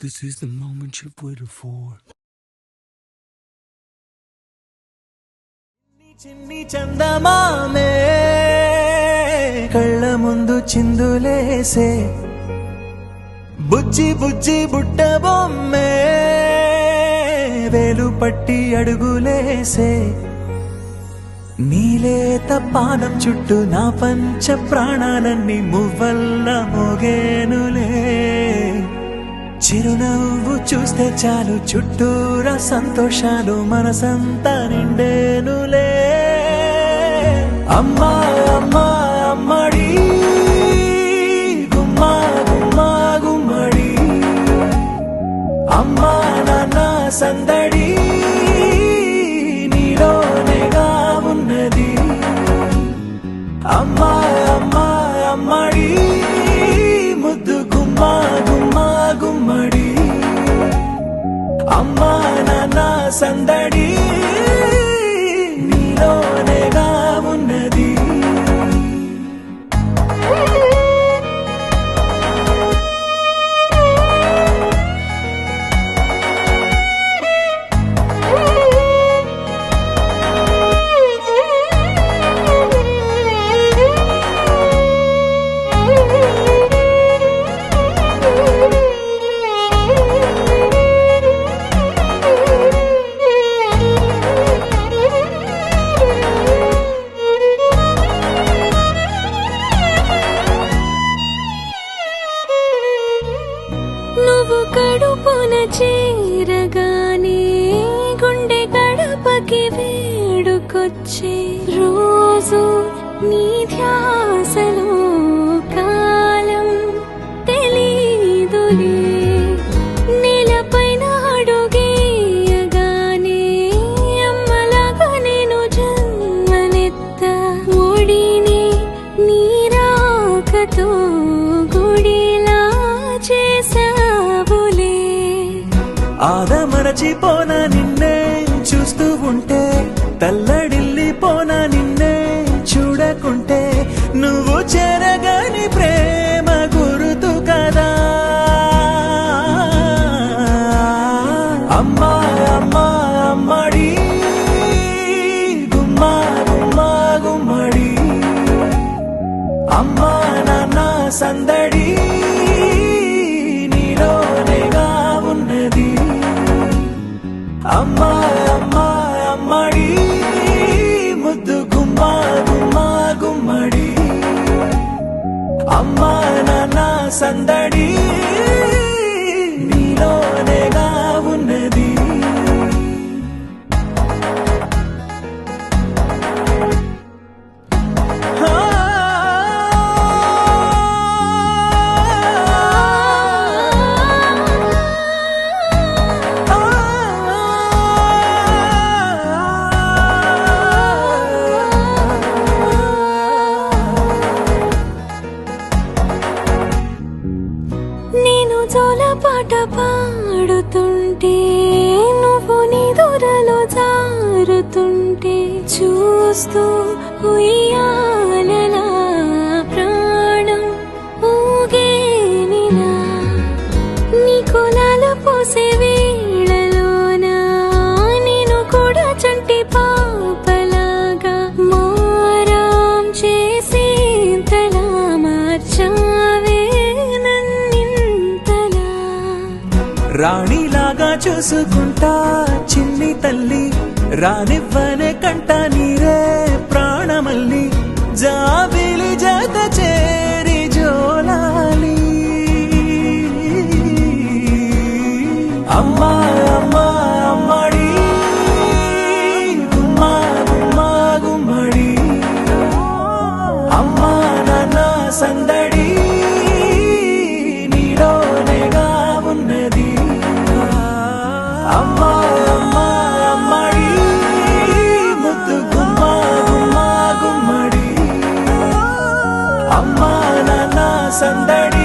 This is the moment you've waited for. చిన్ని చందమామే కళ్ళ ముందు చిందులేసే బుజ్జి బుజ్జి బుట్ట బొమ్మే వేలు పట్టి అడుగులేసే నీలేత పానం చుట్టూ నా పంచ ప్రాణాలన్నీ మువ్వల్ల మోగేనులే చిరునవ్వు చూస్తే చాలు చుట్టూరా సంతోషాలు మనసంతా నిండేనులే అమ్మా అమ్మా అమ్మడి గుమ్మా గుమ్మా గుమ్మడి అమ్మా నాన్న సందడి నీలోనేగా ఉన్నది అమ్మా అమ్మా అమ్మడి ముద్దు గుమ్మా గుమ్మా గుమ్మడి అమ్మా నాన్న సందడి నీలోనేగా ఉన్నది కడుపున చేరగానే గుండె గడపకి వేడుకొచ్చే రోజు నీ ధ్యాసలో కాలం తెలీదులే నేలపైన అడుగేయగానే అమ్మలాగా నేను జన్మనెత్త ఒడిని నీ రాకతో గుడిలా చేసా ఆదమరచిపోనా నిన్నే చూస్తూ ఉంటే తల్లడిల్లిపోనా నిన్నే చూడకుంటే నువ్వు చెరగని ప్రేమ గురుతు కదా అమ్మా అమ్మా అమ్మడి గుమ్మా గుమ్మా గుమ్మడి అమ్మా నాన్న సందడి నీలోనేగా ఉన్నది అమ్మా అమ్మా అమ్మడి ముద్దు గుమ్మా గుమ్మా గుమ్మడి అమ్మా నాన్న సందడి నీలోనేగా ఉన్నది పాట పాడుతుంటే నువ్వు నీ దూరలో జారుతుంటే చూస్తూ ఉయ్యాలలా ప్రాణం ఊగేనిలా నీ కులాల పోసే వేళలోన నేను కూడా చంటి పాపలాగా మారాం చేసేంతలా మార్చావే రాణిలాగా చూసుకుంటా చిన్ని తల్లి రానివ్వనే కంట నీరే ప్రాణమల్లి జాబిలి జత చేరి జోలాలి అమ్మా అమ్మా అమ్మడి గుమ్మా గుమ్మా గుమ్మడి అమ్మా నాన్న సందడి నీలోనేగా ఉన్నది అమ్మా అమ్మా అమ్మడి ముద్దు గుమ్మా గుమ్మా గుమ్మడి అమ్మా నాన్న సందడి